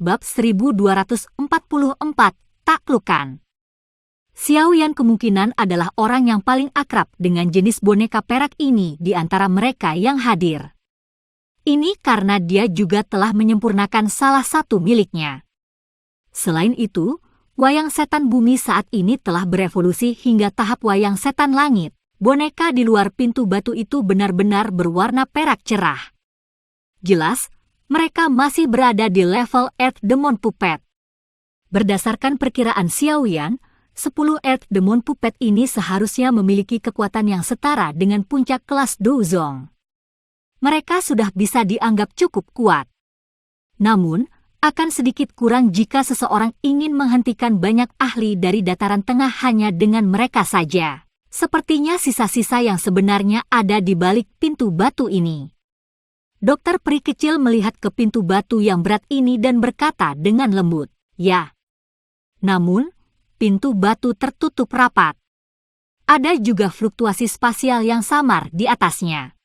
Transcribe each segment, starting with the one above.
Bab 1244, Taklukan. Xiao Yan kemungkinan adalah orang yang paling akrab dengan jenis boneka perak ini di antara mereka yang hadir. Ini karena dia juga telah menyempurnakan salah satu miliknya. Selain itu, wayang setan bumi saat ini telah berevolusi hingga tahap wayang setan langit. Boneka di luar pintu batu itu benar-benar berwarna perak cerah. Jelas, mereka masih berada di level Earth Demon Puppet. Berdasarkan perkiraan Xiao Yan, 10 Earth Demon Puppet ini seharusnya memiliki kekuatan yang setara dengan puncak kelas Douzong. Mereka sudah bisa dianggap cukup kuat. Namun, akan sedikit kurang jika seseorang ingin menghentikan banyak ahli dari dataran tengah hanya dengan mereka saja. Sepertinya sisa-sisa yang sebenarnya ada di balik pintu batu ini. Dokter peri kecil melihat ke pintu batu yang berat ini dan berkata dengan lembut, "Ya." Namun, pintu batu tertutup rapat. Ada juga fluktuasi spasial yang samar di atasnya.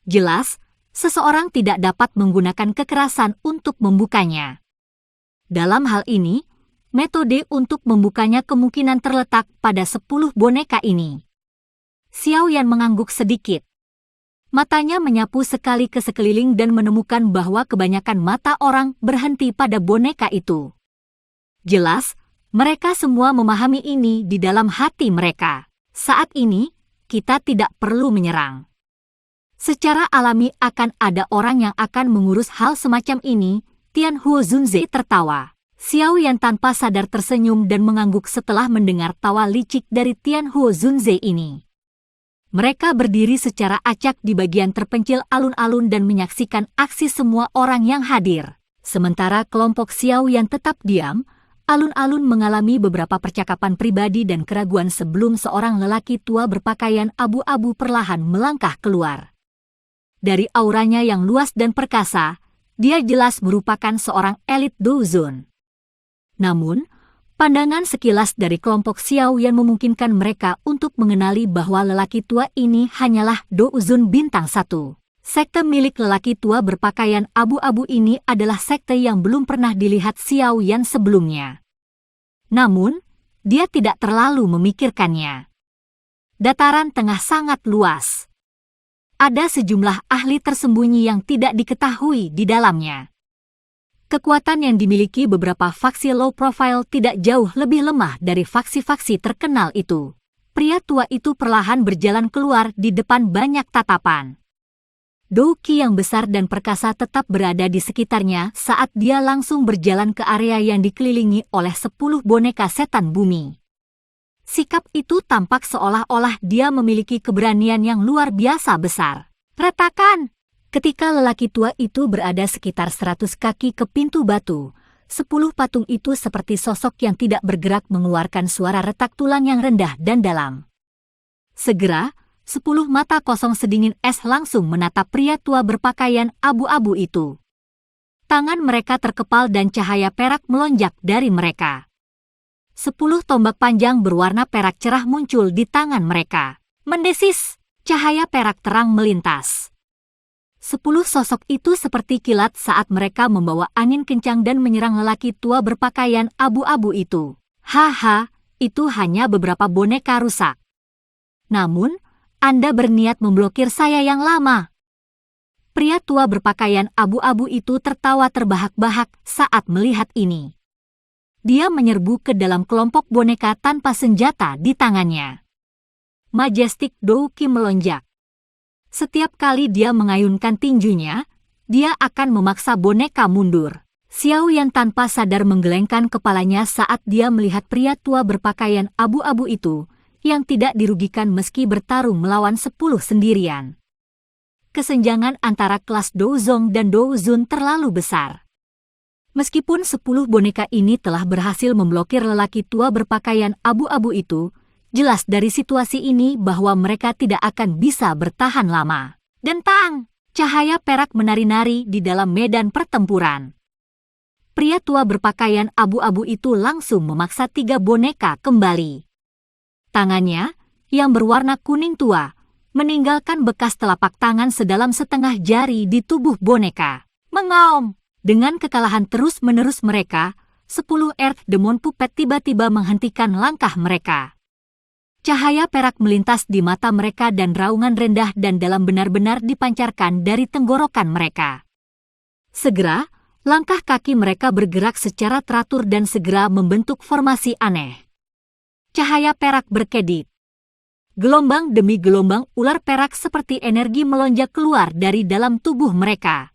Jelas, seseorang tidak dapat menggunakan kekerasan untuk membukanya. Dalam hal ini, metode untuk membukanya kemungkinan terletak pada 10 boneka ini. Xiao Yan mengangguk sedikit. Matanya menyapu sekali ke sekeliling dan menemukan bahwa kebanyakan mata orang berhenti pada boneka itu. Jelas, mereka semua memahami ini di dalam hati mereka. Saat ini, kita tidak perlu menyerang. Secara alami akan ada orang yang akan mengurus hal semacam ini. Tianhuo Zunze tertawa. Xiao Yan tanpa sadar tersenyum dan mengangguk setelah mendengar tawa licik dari Tianhuo Zunze ini. Mereka berdiri secara acak di bagian terpencil alun-alun dan menyaksikan aksi semua orang yang hadir. Sementara kelompok Xiao Yan tetap diam, alun-alun mengalami beberapa percakapan pribadi dan keraguan sebelum seorang lelaki tua berpakaian abu-abu perlahan melangkah keluar. Dari auranya yang luas dan perkasa, dia jelas merupakan seorang elit Douzon. Namun, pandangan sekilas dari kelompok Xiao Yan memungkinkan mereka untuk mengenali bahwa lelaki tua ini hanyalah Douzon bintang 1. Sekte milik lelaki tua berpakaian abu-abu ini adalah sekte yang belum pernah dilihat Xiao Yan sebelumnya. Namun, dia tidak terlalu memikirkannya. Dataran tengah sangat luas. Ada sejumlah ahli tersembunyi yang tidak diketahui di dalamnya. Kekuatan yang dimiliki beberapa faksi low profile tidak jauh lebih lemah dari faksi-faksi terkenal itu. Pria tua itu perlahan berjalan keluar di depan banyak tatapan. Douki yang besar dan perkasa tetap berada di sekitarnya saat dia langsung berjalan ke area yang dikelilingi oleh 10 boneka setan bumi. Sikap itu tampak seolah-olah dia memiliki keberanian yang luar biasa besar. Retakan! Ketika lelaki tua itu berada sekitar 100 kaki ke pintu batu, 10 patung itu seperti sosok yang tidak bergerak mengeluarkan suara retak tulang yang rendah dan dalam. Segera, 10 mata kosong sedingin es langsung menatap pria tua berpakaian abu-abu itu. Tangan mereka terkepal dan cahaya perak melonjak dari mereka. 10 tombak panjang berwarna perak cerah muncul di tangan mereka. Mendesis, cahaya perak terang melintas. 10 sosok itu seperti kilat saat mereka membawa angin kencang dan menyerang lelaki tua berpakaian abu-abu itu. Haha, itu hanya beberapa boneka rusak. Namun, Anda berniat memblokir saya yang lama. Pria tua berpakaian abu-abu itu tertawa terbahak-bahak saat melihat ini. Dia menyerbu ke dalam kelompok boneka tanpa senjata di tangannya. Majestic Douki melonjak. Setiap kali dia mengayunkan tinjunya, dia akan memaksa boneka mundur. Xiao Yan tanpa sadar menggelengkan kepalanya saat dia melihat pria tua berpakaian abu-abu itu, yang tidak dirugikan meski bertarung melawan 10 sendirian. Kesenjangan antara kelas Douzong dan Douzun terlalu besar. Meskipun 10 boneka ini telah berhasil memblokir lelaki tua berpakaian abu-abu itu, jelas dari situasi ini bahwa mereka tidak akan bisa bertahan lama. Dentang! Cahaya perak menari-nari di dalam medan pertempuran. Pria tua berpakaian abu-abu itu langsung memaksa 3 boneka kembali. Tangannya, yang berwarna kuning tua, meninggalkan bekas telapak tangan sedalam setengah jari di tubuh boneka. Mengaum! Dengan kekalahan terus-menerus mereka, 10 Earth Demon Puppet tiba-tiba menghentikan langkah mereka. Cahaya perak melintas di mata mereka dan raungan rendah dan dalam benar-benar dipancarkan dari tenggorokan mereka. Segera, langkah kaki mereka bergerak secara teratur dan segera membentuk formasi aneh. Cahaya perak berkedip. Gelombang demi gelombang ular perak seperti energi melonjak keluar dari dalam tubuh mereka.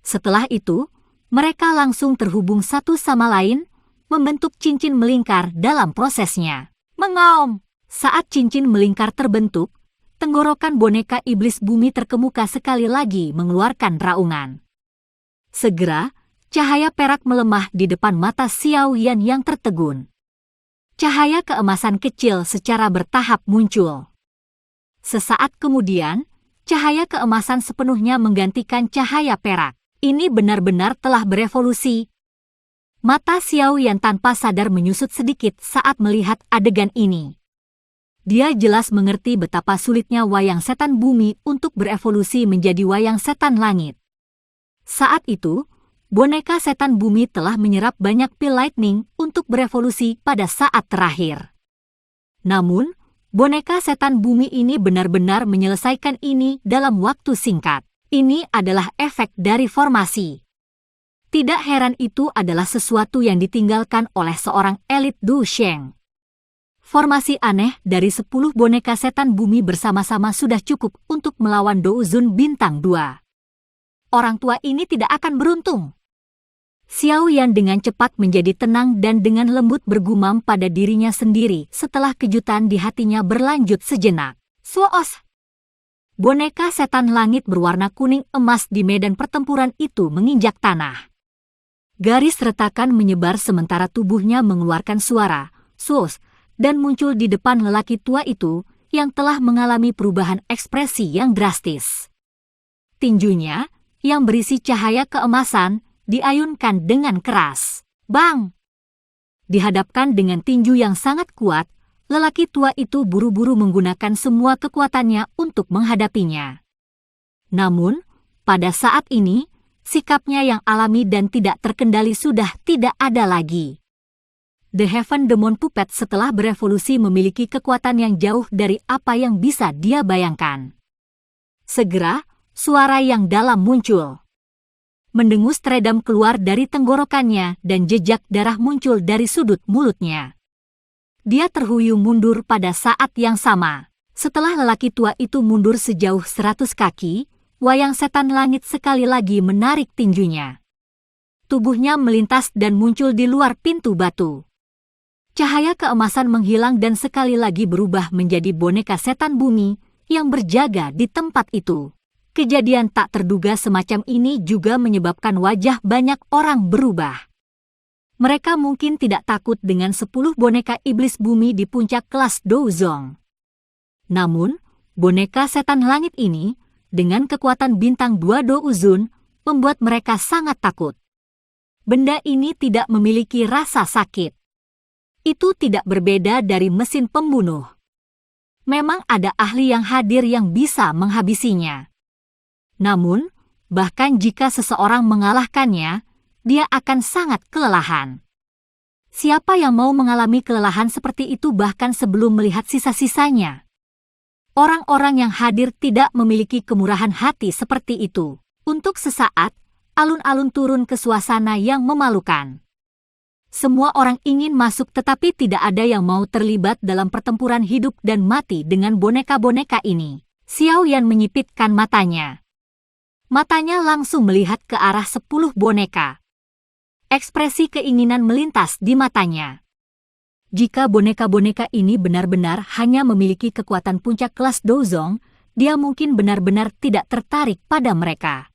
Setelah itu, mereka langsung terhubung satu sama lain, membentuk cincin melingkar dalam prosesnya. Mengaum! Saat cincin melingkar terbentuk, tenggorokan boneka iblis bumi terkemuka sekali lagi mengeluarkan raungan. Segera, cahaya perak melemah di depan mata Xiao Yan yang tertegun. Cahaya keemasan kecil secara bertahap muncul. Sesaat kemudian, cahaya keemasan sepenuhnya menggantikan cahaya perak. Ini benar-benar telah berevolusi. Mata Xiao Yan tanpa sadar menyusut sedikit saat melihat adegan ini. Dia jelas mengerti betapa sulitnya wayang setan bumi untuk berevolusi menjadi wayang setan langit. Saat itu, boneka setan bumi telah menyerap banyak pil lightning untuk berevolusi pada saat terakhir. Namun, boneka setan bumi ini benar-benar menyelesaikan ini dalam waktu singkat. Ini adalah efek dari formasi. Tidak heran itu adalah sesuatu yang ditinggalkan oleh seorang elit Du Sheng. Formasi aneh dari 10 boneka setan bumi bersama-sama sudah cukup untuk melawan Douzun Bintang 2. Orang tua ini tidak akan beruntung. Xiao Yan dengan cepat menjadi tenang dan dengan lembut bergumam pada dirinya sendiri setelah kejutan di hatinya berlanjut sejenak. Suos! Boneka setan langit berwarna kuning emas di medan pertempuran itu menginjak tanah. Garis retakan menyebar sementara tubuhnya mengeluarkan suara, suos, dan muncul di depan lelaki tua itu yang telah mengalami perubahan ekspresi yang drastis. Tinjunya, yang berisi cahaya keemasan, diayunkan dengan keras. Bang! Dihadapkan dengan tinju yang sangat kuat, lelaki tua itu buru-buru menggunakan semua kekuatannya untuk menghadapinya. Namun, pada saat ini, sikapnya yang alami dan tidak terkendali sudah tidak ada lagi. The Heaven Demon Puppet setelah berevolusi memiliki kekuatan yang jauh dari apa yang bisa dia bayangkan. Segera, suara yang dalam muncul. Mendengus teredam keluar dari tenggorokannya dan jejak darah muncul dari sudut mulutnya. Dia terhuyung mundur pada saat yang sama. Setelah lelaki tua itu mundur sejauh 100 kaki, wayang setan langit sekali lagi menarik tinjunya. Tubuhnya melintas dan muncul di luar pintu batu. Cahaya keemasan menghilang dan sekali lagi berubah menjadi boneka setan bumi yang berjaga di tempat itu. Kejadian tak terduga semacam ini juga menyebabkan wajah banyak orang berubah. Mereka mungkin tidak takut dengan 10 boneka iblis bumi di puncak kelas Douzong. Namun, boneka setan langit ini, dengan kekuatan bintang 2 Douzun, membuat mereka sangat takut. Benda ini tidak memiliki rasa sakit. Itu tidak berbeda dari mesin pembunuh. Memang ada ahli yang hadir yang bisa menghabisinya. Namun, bahkan jika seseorang mengalahkannya, dia akan sangat kelelahan. Siapa yang mau mengalami kelelahan seperti itu bahkan sebelum melihat sisa-sisanya? Orang-orang yang hadir tidak memiliki kemurahan hati seperti itu. Untuk sesaat, alun-alun turun ke suasana yang memalukan. Semua orang ingin masuk tetapi tidak ada yang mau terlibat dalam pertempuran hidup dan mati dengan boneka-boneka ini. Xiao Yan menyipitkan matanya. Matanya langsung melihat ke arah 10 boneka. Ekspresi keinginan melintas di matanya. Jika boneka-boneka ini benar-benar hanya memiliki kekuatan puncak kelas Douzong, dia mungkin benar-benar tidak tertarik pada mereka.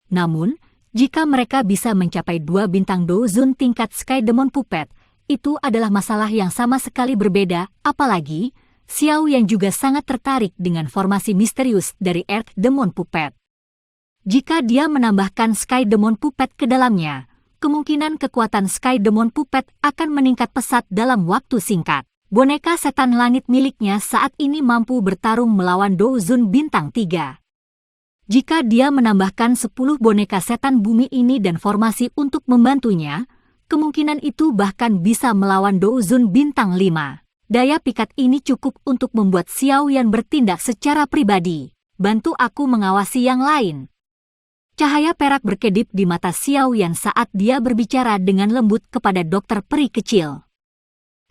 Namun, jika mereka bisa mencapai 2 bintang Douzun tingkat Sky Demon Puppet, itu adalah masalah yang sama sekali berbeda, apalagi Xiao yang juga sangat tertarik dengan formasi misterius dari Earth Demon Puppet. Jika dia menambahkan Sky Demon Puppet ke dalamnya, kemungkinan kekuatan Sky Demon Puppet akan meningkat pesat dalam waktu singkat. Boneka setan langit miliknya saat ini mampu bertarung melawan Douzun bintang 3. Jika dia menambahkan 10 boneka setan bumi ini dan formasi untuk membantunya, kemungkinan itu bahkan bisa melawan Douzun bintang 5. Daya pikat ini cukup untuk membuat Xiao Yan bertindak secara pribadi. Bantu aku mengawasi yang lain. Cahaya perak berkedip di mata Xiao Yan saat dia berbicara dengan lembut kepada dokter peri kecil.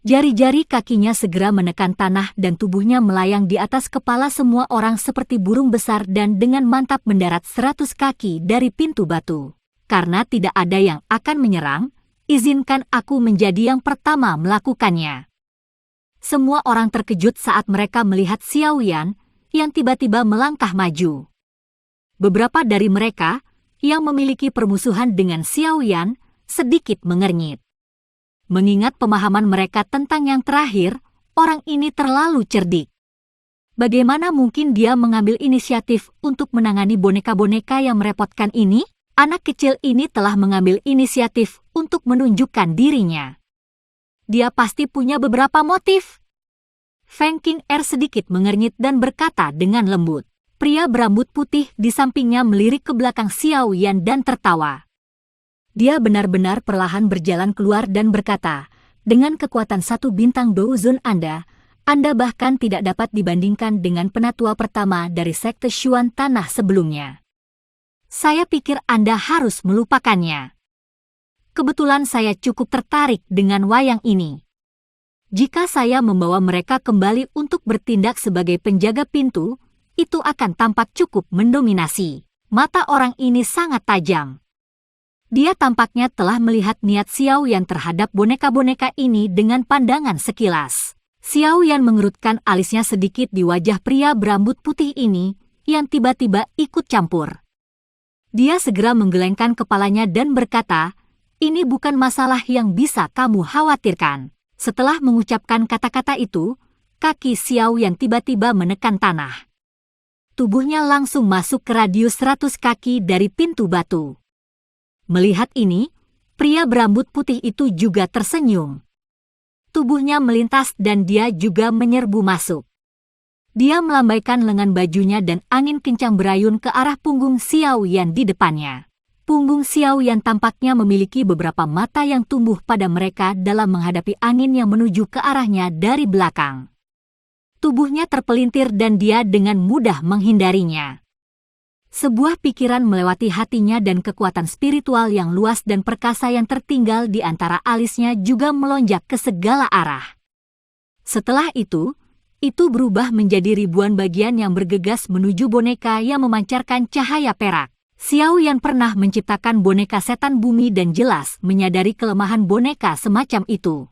Jari-jari kakinya segera menekan tanah dan tubuhnya melayang di atas kepala semua orang seperti burung besar dan dengan mantap mendarat 100 kaki dari pintu batu. Karena tidak ada yang akan menyerang, izinkan aku menjadi yang pertama melakukannya. Semua orang terkejut saat mereka melihat Xiao Yan yang tiba-tiba melangkah maju. Beberapa dari mereka yang memiliki permusuhan dengan Xiao Yan sedikit mengernyit. Mengingat pemahaman mereka tentang yang terakhir, orang ini terlalu cerdik. Bagaimana mungkin dia mengambil inisiatif untuk menangani boneka-boneka yang merepotkan ini? Anak kecil ini telah mengambil inisiatif untuk menunjukkan dirinya. Dia pasti punya beberapa motif. Feng Qing'er sedikit mengernyit dan berkata dengan lembut. Pria berambut putih di sampingnya melirik ke belakang Xiao Yan dan tertawa. Dia benar-benar perlahan berjalan keluar dan berkata, dengan kekuatan 1 bintang Douzun Anda bahkan tidak dapat dibandingkan dengan penatua pertama dari sekte Xuan Tanah sebelumnya. Saya pikir Anda harus melupakannya. Kebetulan saya cukup tertarik dengan wayang ini. Jika saya membawa mereka kembali untuk bertindak sebagai penjaga pintu, itu akan tampak cukup mendominasi. Mata orang ini sangat tajam. Dia tampaknya telah melihat niat Xiao Yan terhadap boneka-boneka ini dengan pandangan sekilas. Xiao Yan mengerutkan alisnya sedikit di wajah pria berambut putih ini yang tiba-tiba ikut campur. Dia segera menggelengkan kepalanya dan berkata, ini bukan masalah yang bisa kamu khawatirkan. Setelah mengucapkan kata-kata itu, kaki Xiao Yan tiba-tiba menekan tanah. Tubuhnya langsung masuk ke radius 100 kaki dari pintu batu. Melihat ini, pria berambut putih itu juga tersenyum. Tubuhnya melintas dan dia juga menyerbu masuk. Dia melambaikan lengan bajunya dan angin kencang berayun ke arah punggung Xiao Yan di depannya. Punggung Xiao Yan tampaknya memiliki beberapa mata yang tumbuh pada mereka dalam menghadapi angin yang menuju ke arahnya dari belakang. Tubuhnya terpelintir dan dia dengan mudah menghindarinya. Sebuah pikiran melewati hatinya dan kekuatan spiritual yang luas dan perkasa yang tertinggal di antara alisnya juga melonjak ke segala arah. Setelah itu berubah menjadi ribuan bagian yang bergegas menuju boneka yang memancarkan cahaya perak. Xiao Yan pernah menciptakan boneka setan bumi dan jelas menyadari kelemahan boneka semacam itu.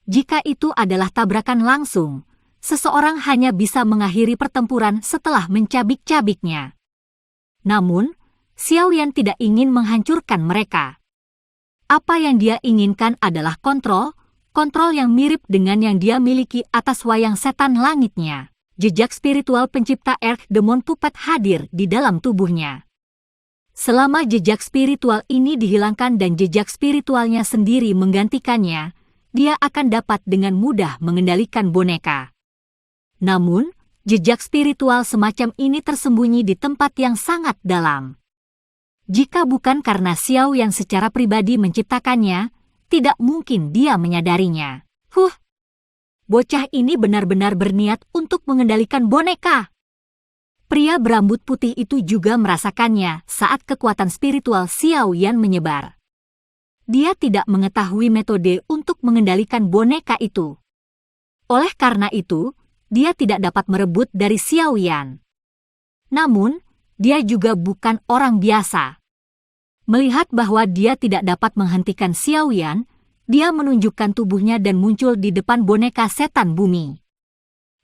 Jika itu adalah tabrakan langsung, seseorang hanya bisa mengakhiri pertempuran setelah mencabik-cabiknya. Namun, Xiao Yan tidak ingin menghancurkan mereka. Apa yang dia inginkan adalah kontrol yang mirip dengan yang dia miliki atas wayang setan langitnya. Jejak spiritual pencipta Erk Demon Puppet hadir di dalam tubuhnya. Selama jejak spiritual ini dihilangkan dan jejak spiritualnya sendiri menggantikannya, dia akan dapat dengan mudah mengendalikan boneka. Namun, jejak spiritual semacam ini tersembunyi di tempat yang sangat dalam. Jika bukan karena Xiao yang secara pribadi menciptakannya, tidak mungkin dia menyadarinya. Bocah ini benar-benar berniat untuk mengendalikan boneka. Pria berambut putih itu juga merasakannya saat kekuatan spiritual Xiao Yan menyebar. Dia tidak mengetahui metode untuk mengendalikan boneka itu. Oleh karena itu, dia tidak dapat merebut dari Xiao Yan. Namun, dia juga bukan orang biasa. Melihat bahwa dia tidak dapat menghentikan Xiao Yan, dia menunjukkan tubuhnya dan muncul di depan boneka setan bumi.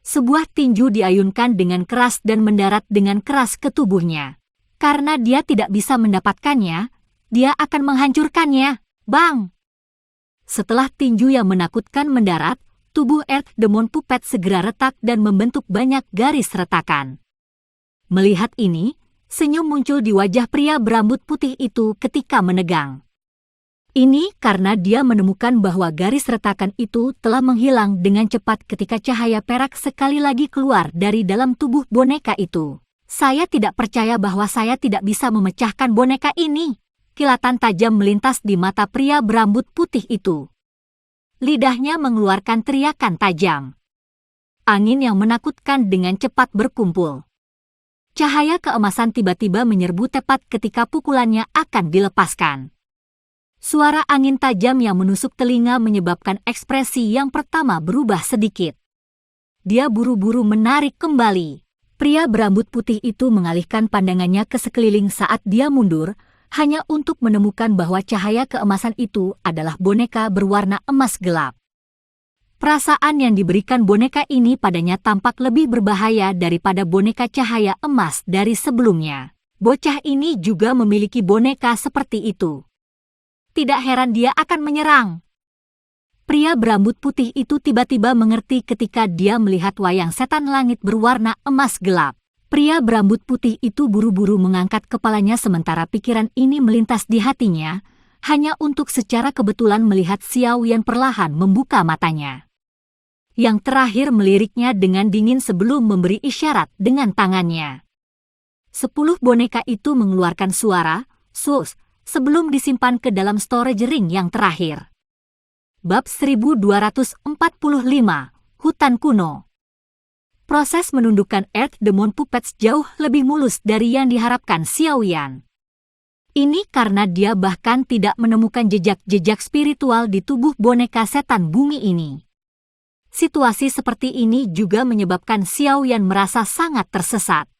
Sebuah tinju diayunkan dengan keras dan mendarat dengan keras ke tubuhnya. Karena dia tidak bisa mendapatkannya, dia akan menghancurkannya. Bang! Setelah tinju yang menakutkan mendarat, tubuh Erk Demon Puppet segera retak dan membentuk banyak garis retakan. Melihat ini, senyum muncul di wajah pria berambut putih itu ketika menegang. Ini karena dia menemukan bahwa garis retakan itu telah menghilang dengan cepat ketika cahaya perak sekali lagi keluar dari dalam tubuh boneka itu. Saya tidak percaya bahwa saya tidak bisa memecahkan boneka ini. Kilatan tajam melintas di mata pria berambut putih itu. Lidahnya mengeluarkan teriakan tajam. Angin yang menakutkan dengan cepat berkumpul. Cahaya keemasan tiba-tiba menyerbu tepat ketika pukulannya akan dilepaskan. Suara angin tajam yang menusuk telinga menyebabkan ekspresi yang pertama berubah sedikit. Dia buru-buru menarik kembali. Pria berambut putih itu mengalihkan pandangannya ke sekeliling saat dia mundur, hanya untuk menemukan bahwa cahaya keemasan itu adalah boneka berwarna emas gelap. Perasaan yang diberikan boneka ini padanya tampak lebih berbahaya daripada boneka cahaya emas dari sebelumnya. Bocah ini juga memiliki boneka seperti itu. Tidak heran dia akan menyerang. Pria berambut putih itu tiba-tiba mengerti ketika dia melihat wayang setan langit berwarna emas gelap. Pria berambut putih itu buru-buru mengangkat kepalanya sementara pikiran ini melintas di hatinya, hanya untuk secara kebetulan melihat Xiao Yan perlahan membuka matanya. Yang terakhir meliriknya dengan dingin sebelum memberi isyarat dengan tangannya. 10 boneka itu mengeluarkan suara, sus, sebelum disimpan ke dalam storage ring yang terakhir. Bab 1245, Hutan Kuno. Proses menundukkan Earth Demon Puppets jauh lebih mulus dari yang diharapkan Xiao Yan. Ini karena dia bahkan tidak menemukan jejak-jejak spiritual di tubuh boneka setan bumi ini. Situasi seperti ini juga menyebabkan Xiao Yan merasa sangat tersesat.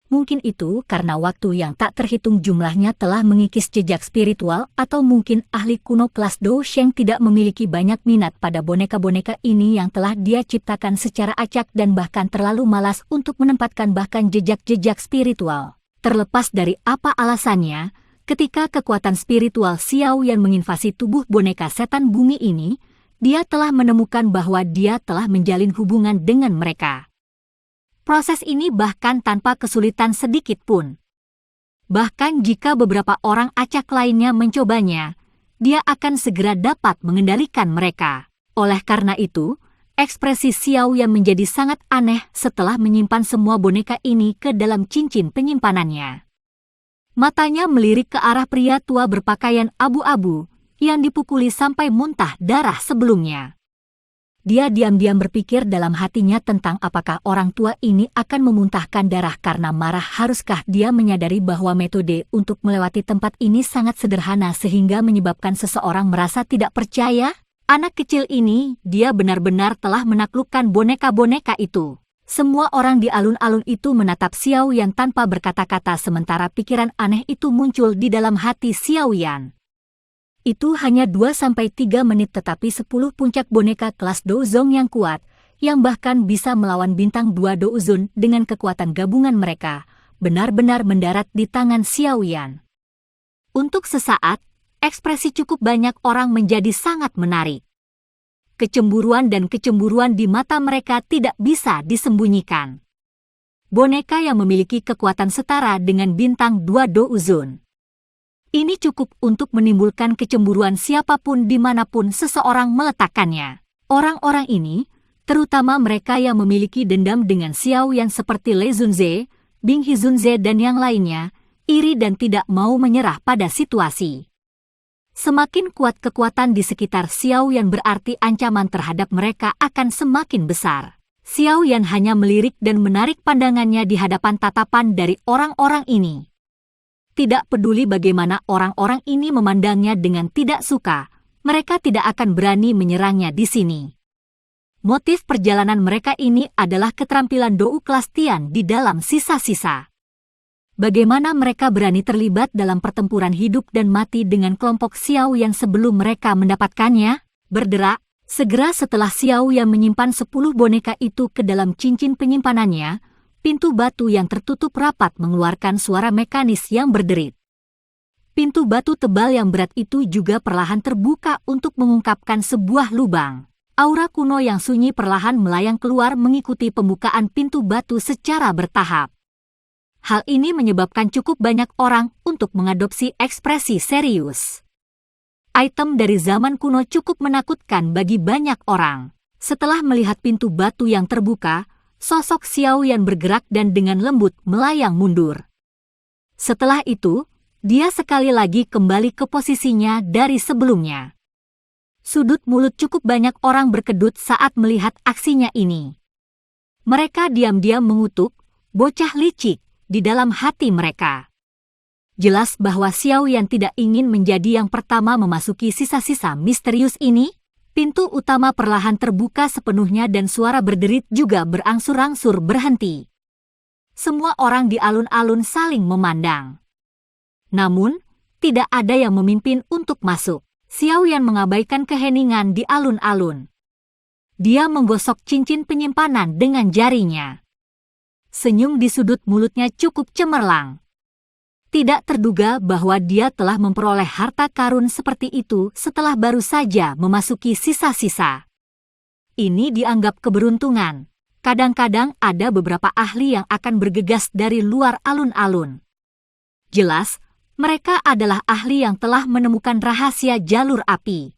Mungkin itu karena waktu yang tak terhitung jumlahnya telah mengikis jejak spiritual atau mungkin ahli kuno kelas Dou Sheng tidak memiliki banyak minat pada boneka-boneka ini yang telah dia ciptakan secara acak dan bahkan terlalu malas untuk menempatkan bahkan jejak-jejak spiritual. Terlepas dari apa alasannya, ketika kekuatan spiritual Xiao Yan menginvasi tubuh boneka setan bumi ini, dia telah menemukan bahwa dia telah menjalin hubungan dengan mereka. Proses ini bahkan tanpa kesulitan sedikit pun. Bahkan jika beberapa orang acak lainnya mencobanya, dia akan segera dapat mengendalikan mereka. Oleh karena itu, ekspresi Xiao Yan menjadi sangat aneh setelah menyimpan semua boneka ini ke dalam cincin penyimpanannya. Matanya melirik ke arah pria tua berpakaian abu-abu yang dipukuli sampai muntah darah sebelumnya. Dia diam-diam berpikir dalam hatinya tentang apakah orang tua ini akan memuntahkan darah karena marah. Haruskah dia menyadari bahwa metode untuk melewati tempat ini sangat sederhana sehingga menyebabkan seseorang merasa tidak percaya? Anak kecil ini, dia benar-benar telah menaklukkan boneka-boneka itu. Semua orang di alun-alun itu menatap Xiao Yan tanpa berkata-kata sementara pikiran aneh itu muncul di dalam hati Xiao Yan. Itu hanya 2-3 menit tetapi 10 puncak boneka kelas Douzong yang kuat, yang bahkan bisa melawan bintang 2 Douzun dengan kekuatan gabungan mereka, benar-benar mendarat di tangan Xiao Yan. Untuk sesaat, ekspresi cukup banyak orang menjadi sangat menarik. Kecemburuan dan kecemburuan di mata mereka tidak bisa disembunyikan. Boneka yang memiliki kekuatan setara dengan bintang 2 Douzun. Ini cukup untuk menimbulkan kecemburuan siapapun dimanapun seseorang meletakkannya. Orang-orang ini, terutama mereka yang memiliki dendam dengan Xiao Yan seperti Lei Zunze, Bing Hizunze dan yang lainnya, iri dan tidak mau menyerah pada situasi. Semakin kuat kekuatan di sekitar Xiao Yan berarti ancaman terhadap mereka akan semakin besar. Xiao Yan hanya melirik dan menarik pandangannya di hadapan tatapan dari orang-orang ini. Tidak peduli bagaimana orang-orang ini memandangnya dengan tidak suka, mereka tidak akan berani menyerangnya di sini. Motif perjalanan mereka ini adalah keterampilan Dou kelas Tian di dalam sisa-sisa. Bagaimana mereka berani terlibat dalam pertempuran hidup dan mati dengan kelompok Xiao Yan sebelum mereka mendapatkannya? Berderak, segera setelah Xiao Yan menyimpan 10 boneka itu ke dalam cincin penyimpanannya, pintu batu yang tertutup rapat mengeluarkan suara mekanis yang berderit. Pintu batu tebal yang berat itu juga perlahan terbuka untuk mengungkapkan sebuah lubang. Aura kuno yang sunyi perlahan melayang keluar mengikuti pembukaan pintu batu secara bertahap. Hal ini menyebabkan cukup banyak orang untuk mengadopsi ekspresi serius. Item dari zaman kuno cukup menakutkan bagi banyak orang. Setelah melihat pintu batu yang terbuka, sosok Xiao Yan bergerak dan dengan lembut melayang mundur. Setelah itu, dia sekali lagi kembali ke posisinya dari sebelumnya. Sudut mulut cukup banyak orang berkedut saat melihat aksinya ini. Mereka diam-diam mengutuk, bocah licik, di dalam hati mereka. Jelas bahwa Xiao Yan tidak ingin menjadi yang pertama memasuki sisa-sisa misterius ini. Pintu utama perlahan terbuka sepenuhnya dan suara berderit juga berangsur-angsur berhenti. Semua orang di alun-alun saling memandang. Namun, tidak ada yang memimpin untuk masuk. Xiao Yan mengabaikan keheningan di alun-alun. Dia menggosok cincin penyimpanan dengan jarinya. Senyum di sudut mulutnya cukup cemerlang. Tidak terduga bahwa dia telah memperoleh harta karun seperti itu setelah baru saja memasuki sisa-sisa. Ini dianggap keberuntungan. Kadang-kadang ada beberapa ahli yang akan bergegas dari luar alun-alun. Jelas, mereka adalah ahli yang telah menemukan rahasia jalur api.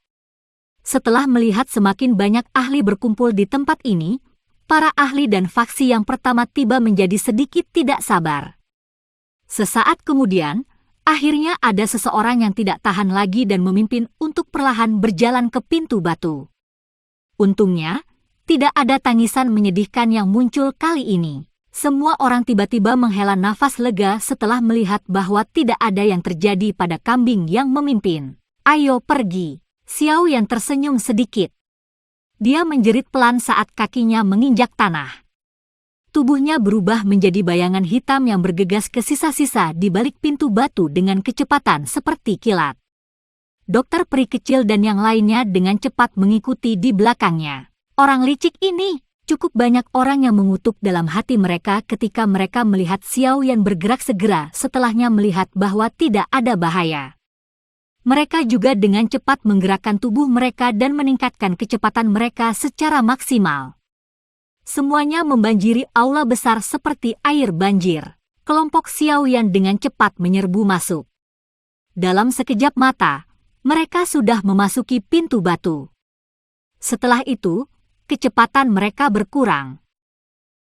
Setelah melihat semakin banyak ahli berkumpul di tempat ini, para ahli dan faksi yang pertama tiba menjadi sedikit tidak sabar. Sesaat kemudian, akhirnya ada seseorang yang tidak tahan lagi dan memimpin untuk perlahan berjalan ke pintu batu. Untungnya, tidak ada tangisan menyedihkan yang muncul kali ini. Semua orang tiba-tiba menghela nafas lega setelah melihat bahwa tidak ada yang terjadi pada kambing yang memimpin. "Ayo pergi." Xiao Yan tersenyum sedikit. Dia menjerit pelan saat kakinya menginjak tanah. Tubuhnya berubah menjadi bayangan hitam yang bergegas ke sisa-sisa di balik pintu batu dengan kecepatan seperti kilat. Dokter peri kecil dan yang lainnya dengan cepat mengikuti di belakangnya. Orang licik ini, cukup banyak orang yang mengutuk dalam hati mereka ketika mereka melihat Xiao Yan bergerak segera setelahnya melihat bahwa tidak ada bahaya. Mereka juga dengan cepat menggerakkan tubuh mereka dan meningkatkan kecepatan mereka secara maksimal. Semuanya membanjiri aula besar seperti air banjir. Kelompok Xiao Yan dengan cepat menyerbu masuk. Dalam sekejap mata, mereka sudah memasuki pintu batu. Setelah itu, kecepatan mereka berkurang.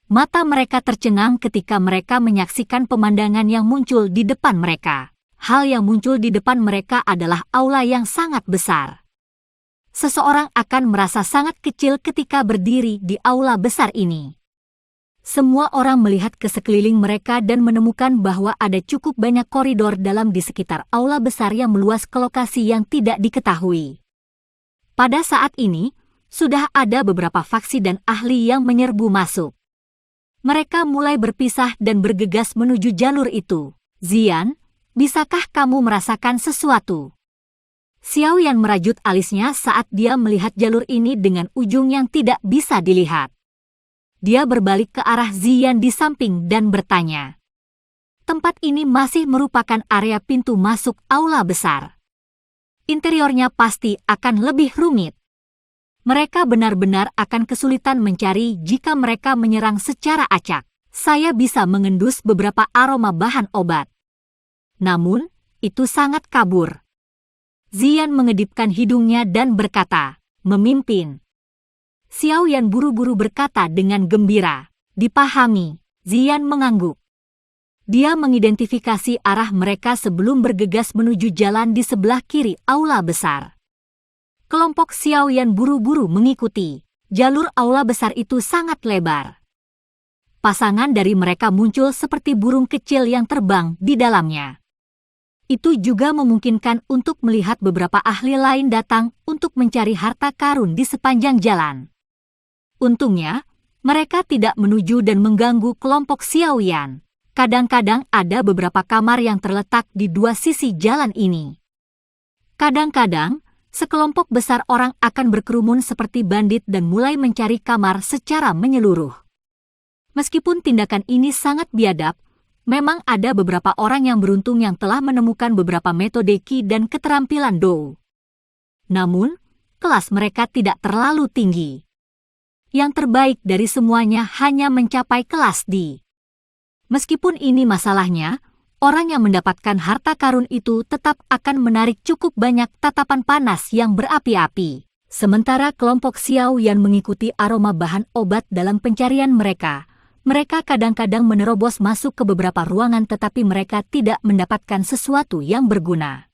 Mata mereka tercengang ketika mereka menyaksikan pemandangan yang muncul di depan mereka. Hal yang muncul di depan mereka adalah aula yang sangat besar. Seseorang akan merasa sangat kecil ketika berdiri di aula besar ini. Semua orang melihat ke sekeliling mereka dan menemukan bahwa ada cukup banyak koridor dalam di sekitar aula besar yang meluas ke lokasi yang tidak diketahui. Pada saat ini, sudah ada beberapa faksi dan ahli yang menyerbu masuk. Mereka mulai berpisah dan bergegas menuju jalur itu. "Zian, bisakah kamu merasakan sesuatu?" Xiao Yan merajut alisnya saat dia melihat jalur ini dengan ujung yang tidak bisa dilihat. Dia berbalik ke arah Zian di samping dan bertanya. Tempat ini masih merupakan area pintu masuk aula besar. Interiornya pasti akan lebih rumit. Mereka benar-benar akan kesulitan mencari jika mereka menyerang secara acak. Saya bisa mengendus beberapa aroma bahan obat. Namun, itu sangat kabur. Zian mengedipkan hidungnya dan berkata, "Memimpin." Xiao Yan buru-buru berkata dengan gembira, "Dipahami." Zian mengangguk. Dia mengidentifikasi arah mereka sebelum bergegas menuju jalan di sebelah kiri aula besar. Kelompok Xiao Yan buru-buru mengikuti. Jalur aula besar itu sangat lebar. Pasangan dari mereka muncul seperti burung kecil yang terbang di dalamnya. Itu juga memungkinkan untuk melihat beberapa ahli lain datang untuk mencari harta karun di sepanjang jalan. Untungnya, mereka tidak menuju dan mengganggu kelompok Xiao Yan. Kadang-kadang ada beberapa kamar yang terletak di dua sisi jalan ini. Kadang-kadang, sekelompok besar orang akan berkerumun seperti bandit dan mulai mencari kamar secara menyeluruh. Meskipun tindakan ini sangat biadab, memang ada beberapa orang yang beruntung yang telah menemukan beberapa metode Qi dan keterampilan Dou. Namun, kelas mereka tidak terlalu tinggi. Yang terbaik dari semuanya hanya mencapai kelas D. Meskipun ini masalahnya, orang yang mendapatkan harta karun itu tetap akan menarik cukup banyak tatapan panas yang berapi-api. Sementara kelompok Xiao Yan mengikuti aroma bahan obat dalam pencarian mereka. Mereka kadang-kadang menerobos masuk ke beberapa ruangan tetapi mereka tidak mendapatkan sesuatu yang berguna.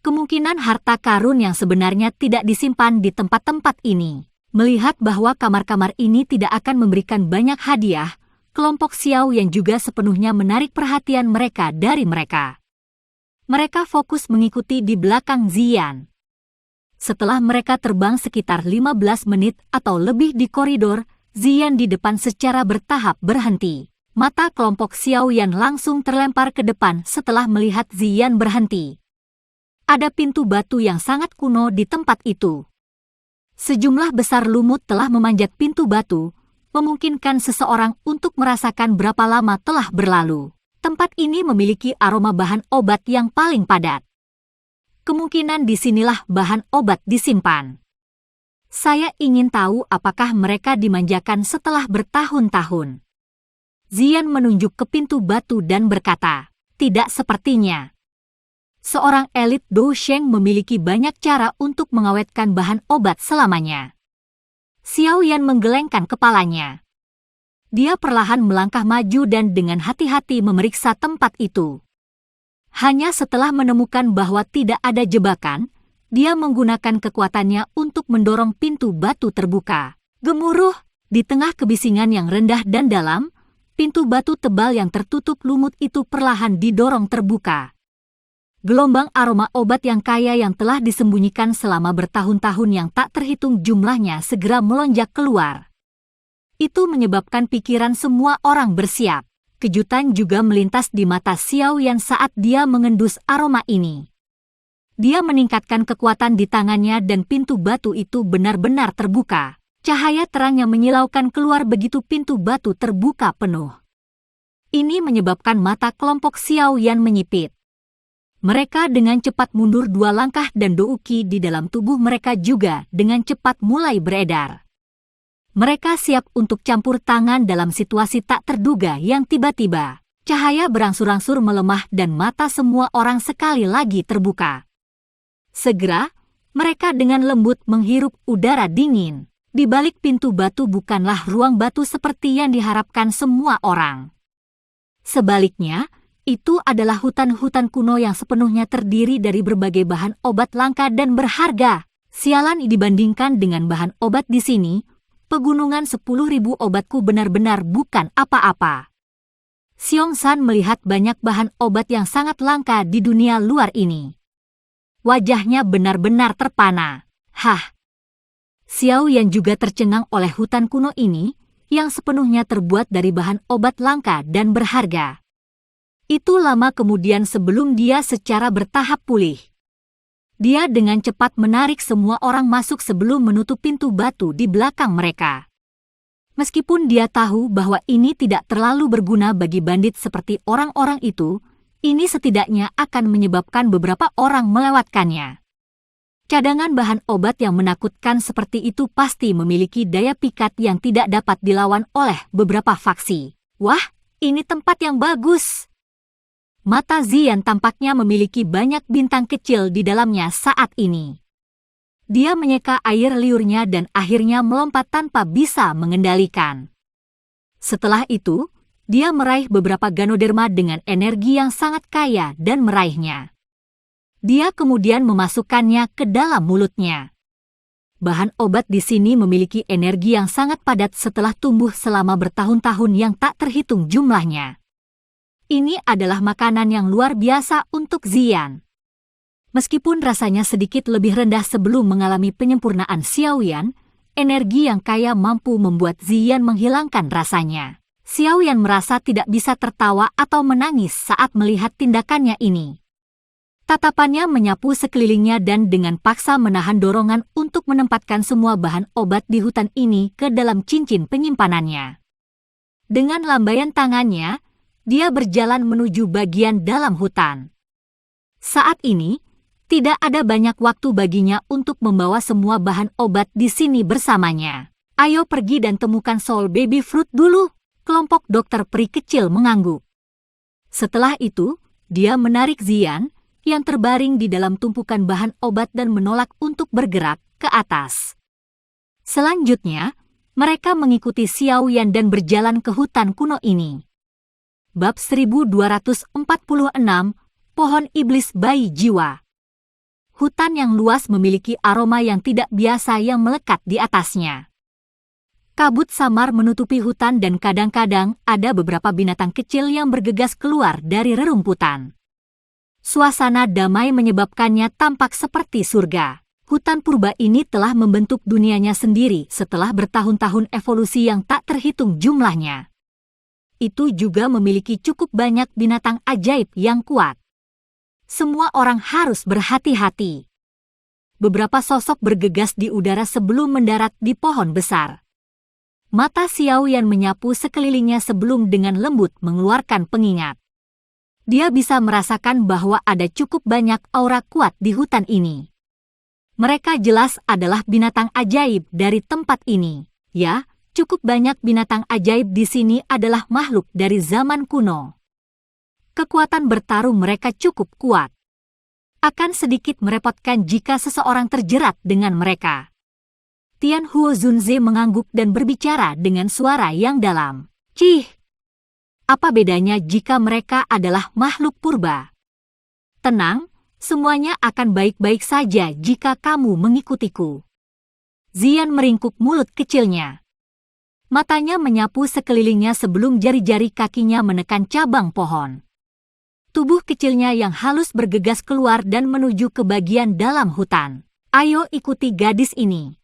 Kemungkinan harta karun yang sebenarnya tidak disimpan di tempat-tempat ini. Melihat bahwa kamar-kamar ini tidak akan memberikan banyak hadiah, kelompok Xiao Yan juga sepenuhnya menarik perhatian mereka dari mereka. Mereka fokus mengikuti di belakang Ziyan. Setelah mereka terbang sekitar 15 menit atau lebih di koridor, Ziyan di depan secara bertahap berhenti. Mata kelompok Xiao Yan langsung terlempar ke depan setelah melihat Ziyan berhenti. Ada pintu batu yang sangat kuno di tempat itu. Sejumlah besar lumut telah memanjat pintu batu, memungkinkan seseorang untuk merasakan berapa lama telah berlalu. Tempat ini memiliki aroma bahan obat yang paling padat. Kemungkinan disinilah bahan obat disimpan. Saya ingin tahu apakah mereka dimanjakan setelah bertahun-tahun. Ziyan menunjuk ke pintu batu dan berkata, tidak sepertinya. Seorang elit Dou Sheng memiliki banyak cara untuk mengawetkan bahan obat selamanya. Xiao Yan menggelengkan kepalanya. Dia perlahan melangkah maju dan dengan hati-hati memeriksa tempat itu. Hanya setelah menemukan bahwa tidak ada jebakan, dia menggunakan kekuatannya untuk mendorong pintu batu terbuka. Gemuruh, di tengah kebisingan yang rendah dan dalam, pintu batu tebal yang tertutup lumut itu perlahan didorong terbuka. Gelombang aroma obat yang kaya yang telah disembunyikan selama bertahun-tahun yang tak terhitung jumlahnya segera melonjak keluar. Itu menyebabkan pikiran semua orang bersiap. Kejutan juga melintas di mata Xiao Yan saat dia mengendus aroma ini. Dia meningkatkan kekuatan di tangannya dan pintu batu itu benar-benar terbuka. Cahaya terang yang menyilaukan keluar begitu pintu batu terbuka penuh. Ini menyebabkan mata kelompok Xiao Yan menyipit. Mereka dengan cepat mundur 2 langkah dan douki di dalam tubuh mereka juga dengan cepat mulai beredar. Mereka siap untuk campur tangan dalam situasi tak terduga yang tiba-tiba. Cahaya berangsur-angsur melemah dan mata semua orang sekali lagi terbuka. Segera, mereka dengan lembut menghirup udara dingin. Di balik pintu batu bukanlah ruang batu seperti yang diharapkan semua orang. Sebaliknya, itu adalah hutan-hutan kuno yang sepenuhnya terdiri dari berbagai bahan obat langka dan berharga. Sialan dibandingkan dengan bahan obat di sini, pegunungan 10.000 obatku benar-benar bukan apa-apa. Xiong San melihat banyak bahan obat yang sangat langka di dunia luar ini. Wajahnya benar-benar terpana. Hah! Xiao Yan juga tercengang oleh hutan kuno ini, yang sepenuhnya terbuat dari bahan obat langka dan berharga. Itu lama kemudian sebelum dia secara bertahap pulih. Dia dengan cepat menarik semua orang masuk sebelum menutup pintu batu di belakang mereka. Meskipun dia tahu bahwa ini tidak terlalu berguna bagi bandit seperti orang-orang itu, ini setidaknya akan menyebabkan beberapa orang melewatkannya. Cadangan bahan obat yang menakutkan seperti itu pasti memiliki daya pikat yang tidak dapat dilawan oleh beberapa faksi. Wah, ini tempat yang bagus! Mata Ziyan tampaknya memiliki banyak bintang kecil di dalamnya saat ini. Dia menyeka air liurnya dan akhirnya melompat tanpa bisa mengendalikan. Setelah itu, dia meraih beberapa ganoderma dengan energi yang sangat kaya dan meraihnya. Dia kemudian memasukkannya ke dalam mulutnya. Bahan obat di sini memiliki energi yang sangat padat setelah tumbuh selama bertahun-tahun yang tak terhitung jumlahnya. Ini adalah makanan yang luar biasa untuk Ziyan. Meskipun rasanya sedikit lebih rendah sebelum mengalami penyempurnaan Xiao Yan, energi yang kaya mampu membuat Ziyan menghilangkan rasanya. Xiao Yan merasa tidak bisa tertawa atau menangis saat melihat tindakannya ini. Tatapannya menyapu sekelilingnya dan dengan paksa menahan dorongan untuk menempatkan semua bahan obat di hutan ini ke dalam cincin penyimpanannya. Dengan lambaian tangannya, dia berjalan menuju bagian dalam hutan. Saat ini, tidak ada banyak waktu baginya untuk membawa semua bahan obat di sini bersamanya. Ayo pergi dan temukan Soul Baby Fruit dulu, kelompok dokter peri kecil mengangguk. Setelah itu, dia menarik Ziyan, yang terbaring di dalam tumpukan bahan obat dan menolak untuk bergerak, ke atas. Selanjutnya, mereka mengikuti Xiao Yan dan berjalan ke hutan kuno ini. Bab 1246, Pohon Iblis Bayi Jiwa. Hutan yang luas memiliki aroma yang tidak biasa yang melekat di atasnya. Kabut samar menutupi hutan dan kadang-kadang ada beberapa binatang kecil yang bergegas keluar dari rerumputan. Suasana damai menyebabkannya tampak seperti surga. Hutan purba ini telah membentuk dunianya sendiri setelah bertahun-tahun evolusi yang tak terhitung jumlahnya. Itu juga memiliki cukup banyak binatang ajaib yang kuat. Semua orang harus berhati-hati. Beberapa sosok bergegas di udara sebelum mendarat di pohon besar. Mata Xiao Yan menyapu sekelilingnya sebelum dengan lembut mengeluarkan pengingat. Dia bisa merasakan bahwa ada cukup banyak aura kuat di hutan ini. Mereka jelas adalah binatang ajaib dari tempat ini. Ya, cukup banyak binatang ajaib di sini adalah makhluk dari zaman kuno. Kekuatan bertarung mereka cukup kuat. Akan sedikit merepotkan jika seseorang terjerat dengan mereka. Tian Huo Zunze mengangguk dan berbicara dengan suara yang dalam. Cih! Apa bedanya jika mereka adalah makhluk purba? Tenang, semuanya akan baik-baik saja jika kamu mengikutiku. Zian meringkuk mulut kecilnya. Matanya menyapu sekelilingnya sebelum jari-jari kakinya menekan cabang pohon. Tubuh kecilnya yang halus bergegas keluar dan menuju ke bagian dalam hutan. Ayo ikuti gadis ini.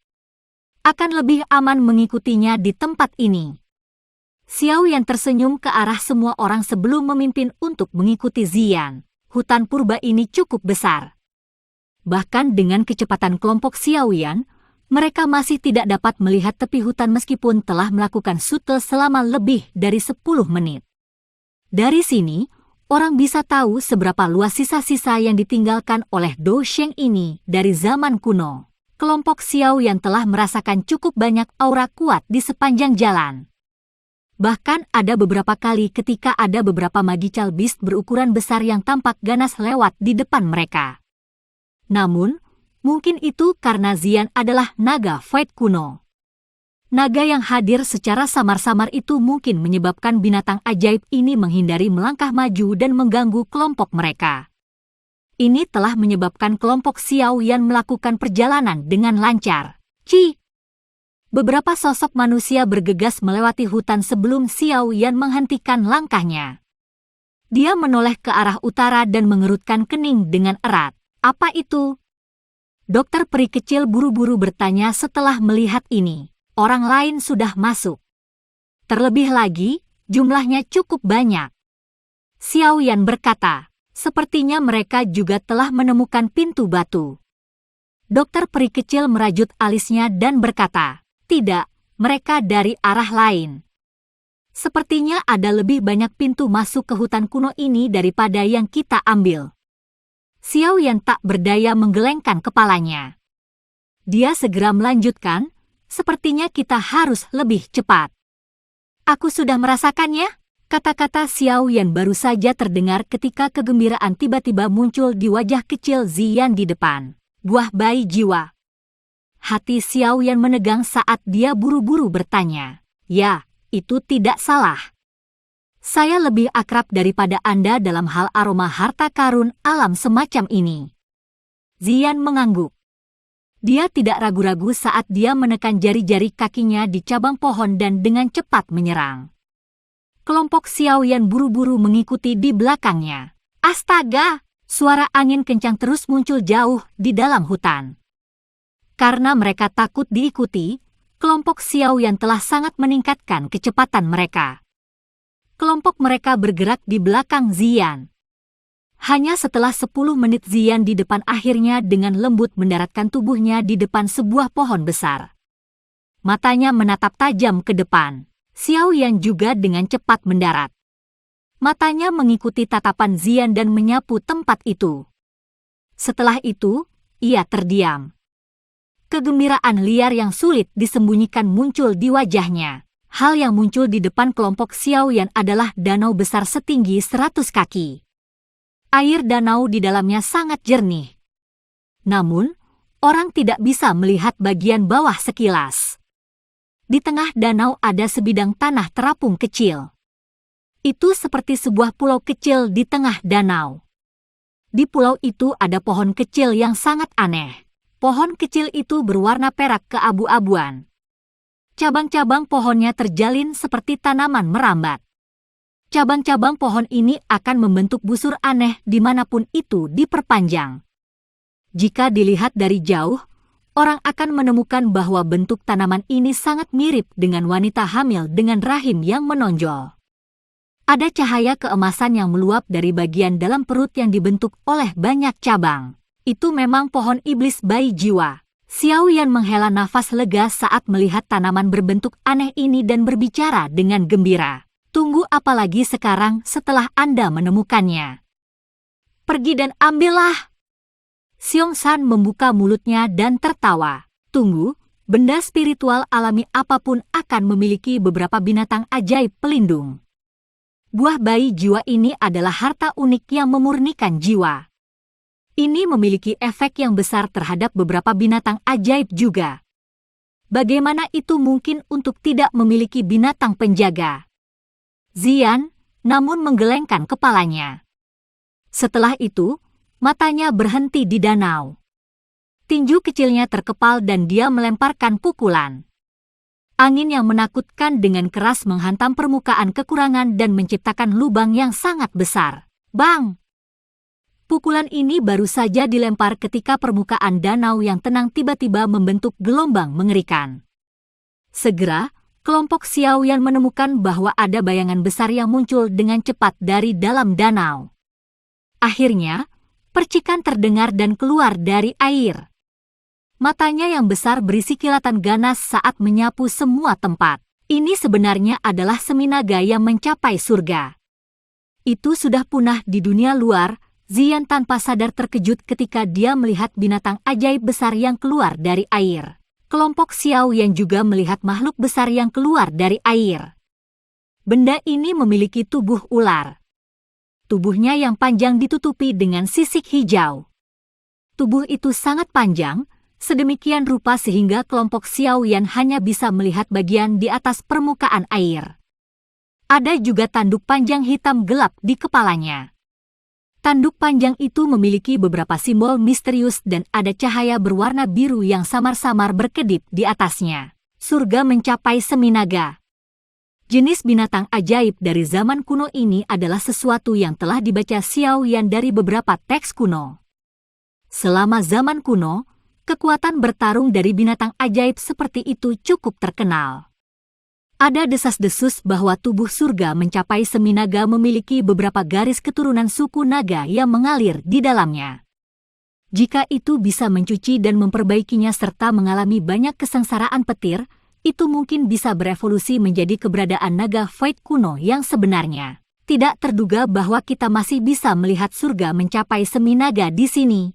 Akan lebih aman mengikutinya di tempat ini. Xiao Yan tersenyum ke arah semua orang sebelum memimpin untuk mengikuti Zian. Hutan purba ini cukup besar. Bahkan dengan kecepatan kelompok Xiao Yan, mereka masih tidak dapat melihat tepi hutan meskipun telah melakukan shuttle selama lebih dari 10 menit. Dari sini, orang bisa tahu seberapa luas sisa-sisa yang ditinggalkan oleh Do Sheng ini dari zaman kuno. Kelompok Xiao yang telah merasakan cukup banyak aura kuat di sepanjang jalan. Bahkan ada beberapa kali ketika ada beberapa magical beast berukuran besar yang tampak ganas lewat di depan mereka. Namun, mungkin itu karena Zian adalah naga fight kuno. Naga yang hadir secara samar-samar itu mungkin menyebabkan binatang ajaib ini menghindari melangkah maju dan mengganggu kelompok mereka. Ini telah menyebabkan kelompok Xiao Yan melakukan perjalanan dengan lancar. Ci! Beberapa sosok manusia bergegas melewati hutan sebelum Xiao Yan menghentikan langkahnya. Dia menoleh ke arah utara dan mengerutkan kening dengan erat. Apa itu? Dokter peri kecil buru-buru bertanya setelah melihat ini. Orang lain sudah masuk. Terlebih lagi, jumlahnya cukup banyak. Xiao Yan berkata. Sepertinya mereka juga telah menemukan pintu batu. Dokter peri kecil merajut alisnya dan berkata, tidak, mereka dari arah lain. Sepertinya ada lebih banyak pintu masuk ke hutan kuno ini daripada yang kita ambil. Xiao Yan tak berdaya menggelengkan kepalanya. Dia segera melanjutkan, sepertinya kita harus lebih cepat. Aku sudah merasakannya. Kata-kata Xiao Yan baru saja terdengar ketika kegembiraan tiba-tiba muncul di wajah kecil Zian di depan. Buah bayi jiwa. Hati Xiao Yan menegang saat dia buru-buru bertanya. Ya, itu tidak salah. Saya lebih akrab daripada Anda dalam hal aroma harta karun alam semacam ini. Zian mengangguk. Dia tidak ragu-ragu saat dia menekan jari-jari kakinya di cabang pohon dan dengan cepat menyerang. Kelompok Xiao Yan buru-buru mengikuti di belakangnya. Astaga! Suara angin kencang terus muncul jauh di dalam hutan. Karena mereka takut diikuti, kelompok Xiao Yan telah sangat meningkatkan kecepatan mereka. Kelompok mereka bergerak di belakang Zian. Hanya setelah 10 menit Zian di depan akhirnya dengan lembut mendaratkan tubuhnya di depan sebuah pohon besar. Matanya menatap tajam ke depan. Xiao Yan juga dengan cepat mendarat. Matanya mengikuti tatapan Zian dan menyapu tempat itu. Setelah itu, ia terdiam. Kegembiraan liar yang sulit disembunyikan muncul di wajahnya. Hal yang muncul di depan kelompok Xiao Yan adalah danau besar setinggi 100 kaki. Air danau di dalamnya sangat jernih. Namun, Orang tidak bisa melihat bagian bawah sekilas. Di tengah danau ada sebidang tanah terapung kecil. Itu seperti sebuah pulau kecil di tengah danau. Di pulau itu ada pohon kecil yang sangat aneh. Pohon kecil itu berwarna perak keabu-abuan. Cabang-cabang pohonnya terjalin seperti tanaman merambat. Cabang-cabang pohon ini akan membentuk busur aneh dimanapun itu diperpanjang. Jika dilihat dari jauh, orang akan menemukan bahwa bentuk tanaman ini sangat mirip dengan wanita hamil dengan rahim yang menonjol. Ada cahaya keemasan yang meluap dari bagian dalam perut yang dibentuk oleh banyak cabang. Itu memang pohon iblis bayi jiwa. Xiao Yan menghela nafas lega saat melihat tanaman berbentuk aneh ini dan berbicara dengan gembira. Tunggu apa lagi sekarang setelah Anda menemukannya? Pergi dan ambillah! Xiong San membuka mulutnya dan tertawa. Tunggu, benda spiritual alami apapun akan memiliki beberapa binatang ajaib pelindung. Buah bayi jiwa ini adalah harta unik yang memurnikan jiwa. Ini memiliki efek yang besar terhadap beberapa binatang ajaib juga. Bagaimana itu mungkin untuk tidak memiliki binatang penjaga? Zian, namun menggelengkan kepalanya. Setelah itu, matanya berhenti di danau. Tinju kecilnya terkepal dan dia melemparkan pukulan. Angin yang menakutkan dengan keras menghantam permukaan kekurangan dan menciptakan lubang yang sangat besar. Bang! Pukulan ini baru saja dilempar ketika permukaan danau yang tenang tiba-tiba membentuk gelombang mengerikan. Segera, kelompok Xiao Yan menemukan bahwa ada bayangan besar yang muncul dengan cepat dari dalam danau. Akhirnya, percikan terdengar dan keluar dari air. Matanya yang besar berisi kilatan ganas saat menyapu semua tempat. Ini sebenarnya adalah semi naga yang mencapai surga. Itu sudah punah di dunia luar. Zian tanpa sadar terkejut ketika dia melihat binatang ajaib besar yang keluar dari air. Kelompok Xiao yang juga melihat makhluk besar yang keluar dari air. Benda ini memiliki tubuh ular. Tubuhnya yang panjang ditutupi dengan sisik hijau. Tubuh itu sangat panjang, sedemikian rupa sehingga kelompok Xiao Yan hanya bisa melihat bagian di atas permukaan air. Ada juga tanduk panjang hitam gelap di kepalanya. Tanduk panjang itu memiliki beberapa simbol misterius dan ada cahaya berwarna biru yang samar-samar berkedip di atasnya. Surga mencapai semi naga. Jenis binatang ajaib dari zaman kuno ini adalah sesuatu yang telah dibaca Xiao Yan dari beberapa teks kuno. Selama zaman kuno, kekuatan bertarung dari binatang ajaib seperti itu cukup terkenal. Ada desas-desus bahwa tubuh surga mencapai semi naga memiliki beberapa garis keturunan suku naga yang mengalir di dalamnya. Jika itu bisa mencuci dan memperbaikinya serta mengalami banyak kesengsaraan petir, itu mungkin bisa berevolusi menjadi keberadaan naga Void kuno yang sebenarnya. Tidak terduga bahwa kita masih bisa melihat surga mencapai semi naga di sini.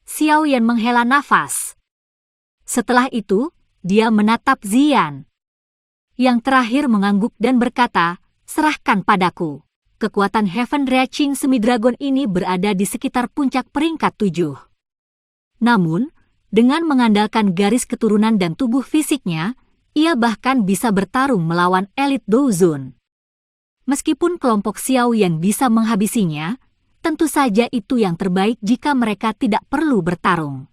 Xiao Yan menghela nafas. Setelah itu, dia menatap Zian. Yang terakhir mengangguk dan berkata, serahkan padaku. Kekuatan Heaven Reaching Semi-Dragon ini berada di sekitar puncak peringkat 7. Namun, dengan mengandalkan garis keturunan dan tubuh fisiknya, ia bahkan bisa bertarung melawan elit Douzun. Meskipun kelompok Xiao Yan bisa menghabisinya, tentu saja itu yang terbaik jika mereka tidak perlu bertarung.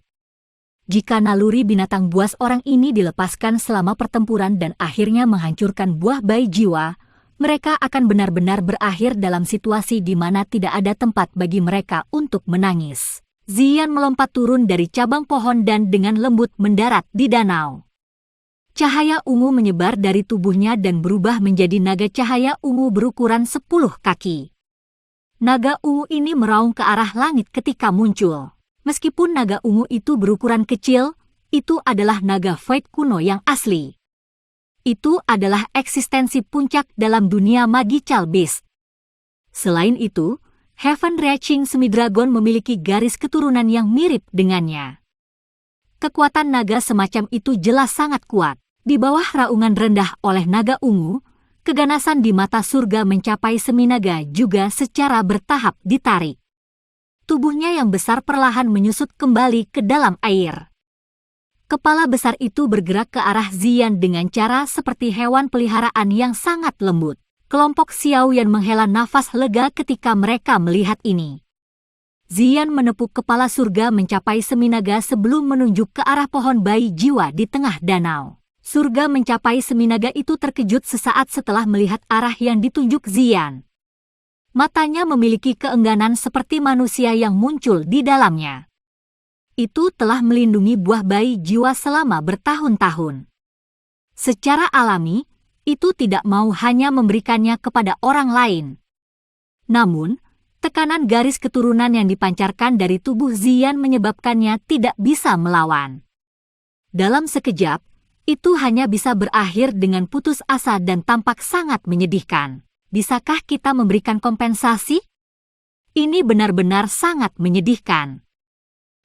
Jika naluri binatang buas orang ini dilepaskan selama pertempuran dan akhirnya menghancurkan buah bayi jiwa, mereka akan benar-benar berakhir dalam situasi di mana tidak ada tempat bagi mereka untuk menangis. Zian melompat turun dari cabang pohon dan dengan lembut mendarat di danau. Cahaya ungu menyebar dari tubuhnya dan berubah menjadi naga cahaya ungu berukuran 10 kaki. Naga ungu ini meraung ke arah langit ketika muncul. Meskipun naga ungu itu berukuran kecil, itu adalah naga Void kuno yang asli. Itu adalah eksistensi puncak dalam dunia Magical Beast. Selain itu, Heaven Reaching Semi-Dragon memiliki garis keturunan yang mirip dengannya. Kekuatan naga semacam itu jelas sangat kuat. Di bawah raungan rendah oleh naga ungu, keganasan di mata surga mencapai semi naga juga secara bertahap ditarik. tubuhnya yang besar perlahan menyusut kembali ke dalam air. Kepala besar itu bergerak ke arah Ziyan dengan cara seperti hewan peliharaan yang sangat lembut. Kelompok Xiaoyan menghela nafas lega ketika mereka melihat ini. Ziyan menepuk kepala surga mencapai seminaga sebelum menunjuk ke arah pohon bayi jiwa di tengah danau. Surga mencapai seminaga itu terkejut sesaat setelah melihat arah yang ditunjuk Ziyan. Matanya memiliki keengganan seperti manusia yang muncul di dalamnya. Itu telah melindungi buah bayi jiwa selama bertahun-tahun. Secara alami, itu tidak mau hanya memberikannya kepada orang lain. Namun, tekanan garis keturunan yang dipancarkan dari tubuh Ziyan menyebabkannya tidak bisa melawan. Dalam sekejap, itu hanya bisa berakhir dengan putus asa dan tampak sangat menyedihkan. Bisakah kita memberikan kompensasi? Ini benar-benar sangat menyedihkan.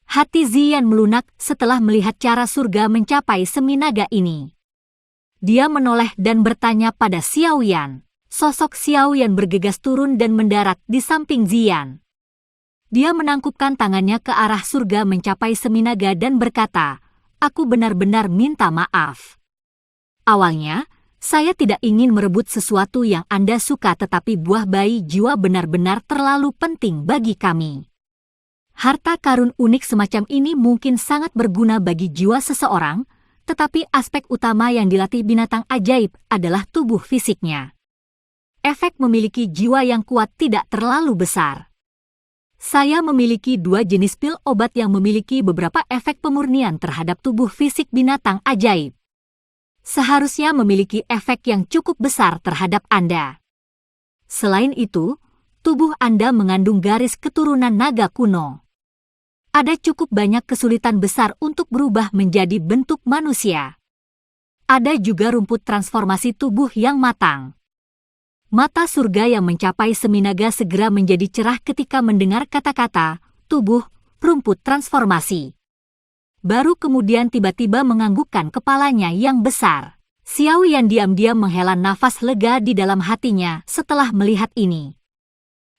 Hati Ziyan melunak setelah melihat cara surga mencapai seminaga ini. Dia menoleh dan bertanya pada Xiaoyan. Sosok Xiaoyan bergegas turun dan mendarat di samping Ziyan. Dia menangkupkan tangannya ke arah surga mencapai seminaga dan berkata, "Aku benar-benar minta maaf. Awalnya, saya tidak ingin merebut sesuatu yang Anda suka, tetapi buah bayi jiwa benar-benar terlalu penting bagi kami. Harta karun unik semacam ini mungkin sangat berguna bagi jiwa seseorang, tetapi aspek utama yang dilatih binatang ajaib adalah tubuh fisiknya. Efek memiliki jiwa yang kuat tidak terlalu besar. Saya memiliki 2 jenis pil obat yang memiliki beberapa efek pemurnian terhadap tubuh fisik binatang ajaib. Seharusnya memiliki efek yang cukup besar terhadap Anda. Selain itu, tubuh Anda mengandung garis keturunan naga kuno. Ada cukup banyak kesulitan besar untuk berubah menjadi bentuk manusia. Ada juga rumput transformasi tubuh yang matang." Mata surga yang mencapai seminaga segera menjadi cerah ketika mendengar kata-kata tubuh, rumput transformasi. Baru kemudian tiba-tiba menganggukkan kepalanya yang besar. Xiaoyan diam-diam menghela nafas lega di dalam hatinya setelah melihat ini.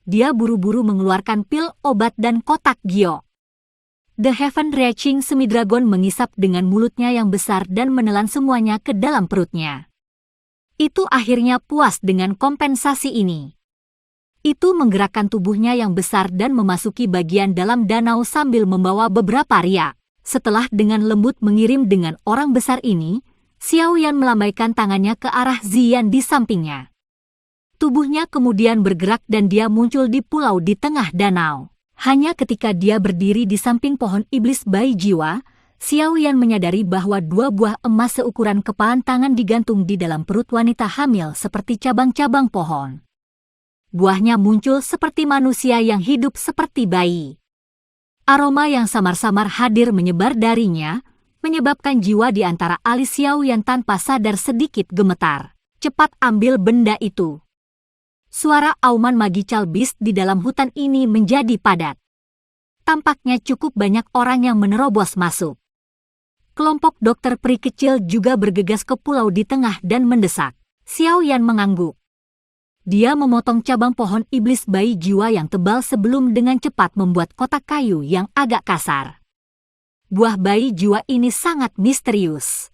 Dia buru-buru mengeluarkan pil obat dan kotak giok. The Heaven Reaching Semi-Dragon mengisap dengan mulutnya yang besar dan menelan semuanya ke dalam perutnya. Itu akhirnya puas dengan kompensasi ini. Itu menggerakkan tubuhnya yang besar dan memasuki bagian dalam danau sambil membawa beberapa riak. Setelah dengan lembut mengirim dengan orang besar ini, Xiaoyan melambaikan tangannya ke arah Ziyan di sampingnya. Tubuhnya kemudian bergerak dan dia muncul di pulau di tengah danau. Hanya ketika dia berdiri di samping pohon iblis bayi jiwa, Xiaoyan menyadari bahwa 2 buah emas seukuran kepalan tangan digantung di dalam perut wanita hamil seperti cabang-cabang pohon. Buahnya muncul seperti manusia yang hidup seperti bayi. Aroma yang samar-samar hadir menyebar darinya, menyebabkan jiwa di antara alis Xiaoyan tanpa sadar sedikit gemetar. "Cepat ambil benda itu." Suara auman magical beast di dalam hutan ini menjadi padat. Tampaknya cukup banyak orang yang menerobos masuk. Kelompok dokter peri kecil juga bergegas ke pulau di tengah dan mendesak. Xiaoyan mengangguk. Dia memotong cabang pohon iblis bayi jiwa yang tebal sebelum dengan cepat membuat kotak kayu yang agak kasar. Buah bayi jiwa ini sangat misterius.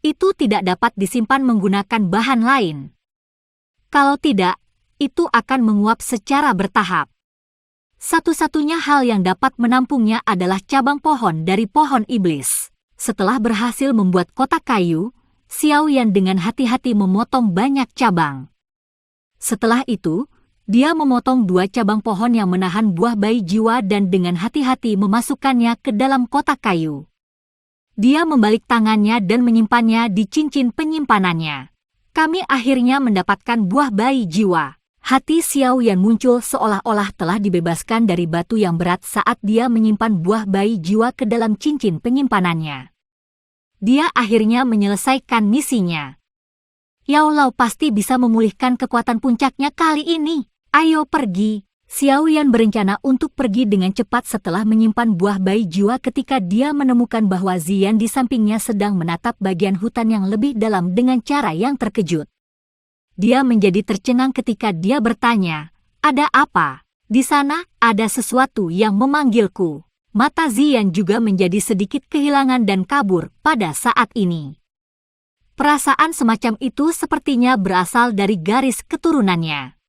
Itu tidak dapat disimpan menggunakan bahan lain. Kalau tidak, itu akan menguap secara bertahap. Satu-satunya hal yang dapat menampungnya adalah cabang pohon dari pohon iblis. Setelah berhasil membuat kotak kayu, Xiaoyan dengan hati-hati memotong banyak cabang. Setelah itu, dia memotong 2 cabang pohon yang menahan buah bayi jiwa dan dengan hati-hati memasukkannya ke dalam kotak kayu. Dia membalik tangannya dan menyimpannya di cincin penyimpanannya. "Kami akhirnya mendapatkan buah bayi jiwa." Hati Xiaoyan muncul seolah-olah telah dibebaskan dari batu yang berat saat dia menyimpan buah bayi jiwa ke dalam cincin penyimpanannya. Dia akhirnya menyelesaikan misinya. Yao Lao pasti bisa memulihkan kekuatan puncaknya kali ini. Ayo pergi. Xiaoyan berencana untuk pergi dengan cepat setelah menyimpan buah bayi jiwa ketika dia menemukan bahwa Ziyan di sampingnya sedang menatap bagian hutan yang lebih dalam dengan cara yang terkejut. Dia menjadi tercengang ketika dia bertanya, "Ada apa?" Di sana ada sesuatu yang memanggilku. Mata Ziyan juga menjadi sedikit kehilangan dan kabur pada saat ini. Perasaan semacam itu sepertinya berasal dari garis keturunannya.